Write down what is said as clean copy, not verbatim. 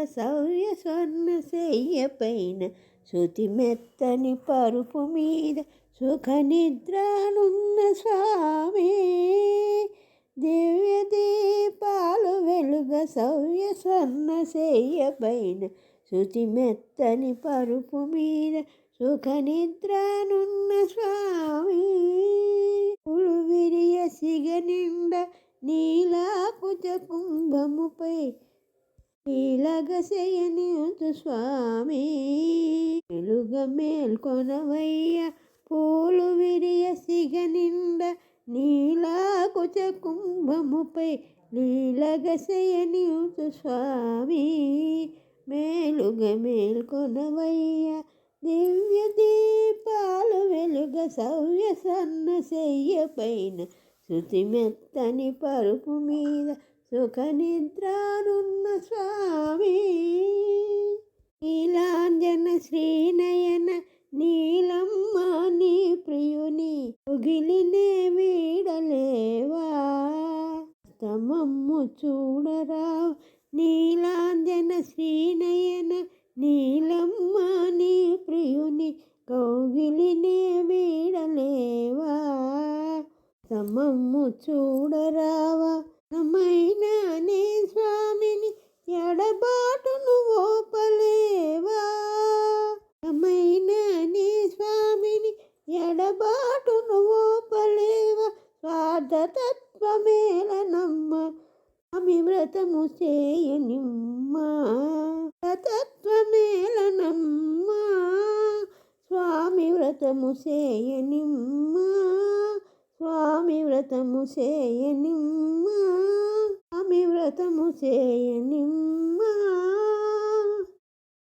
సౌర్య స్వర్ణ శయ్య పైన శృతి మెత్తని పరుపు మీద సుఖ నిద్రనున్న స్వామి. దివ్య దీపాలు వెలుగ సౌర్య స్వర్ణ శయ్య పైన శృతి మెత్తని పరుపు మీద సుఖ నిద్రనున్న స్వామి. పులు విరియ సిగ నిండ నీలాకుజ కుంభముపై నీలగ శయనించు స్వామి. వెలుగ మేల్కొనవయ్య పూలు విరియ సిగ నిండ నీలాకుజ కుంభముపై నీలగ శయనించు స్వామి. మేలుగ మేల్కొనవయ్య దివ్య దీపాలు వెలుగ సౌర్య సన్న శయ్య పైన శృతి మెత్తని పరుపు మీద సుఖ నిద్రనున్న స్వామి. నీలాంజన శ్రీనయన నీలమ్మ నీ ప్రియుని ఉగిలినే వీడలేవా. తమమ్ము చూడరా నీలాంజన శ్రీనయన నీలమ్మ నీ ప్రియుని కౌగిలినే వీడలేవా. తమమ్ము చూడరావా నమైన నీ స్వామిని ఎడబాటును ఓపలేవా. నమైన నీ స్వామిని ఎడబాటును ఓపలేవా. స్వార్థతత్వమేలనమ్మ స్వామి వ్రతము చేయనిమ్మా. తత్వమేలనమ్మా స్వామి వ్రతము చేయనిమ్మా. స్వామి వ్రతము చేయనిమ్మా. స్వామి వ్రతము చేయనిమ్మా.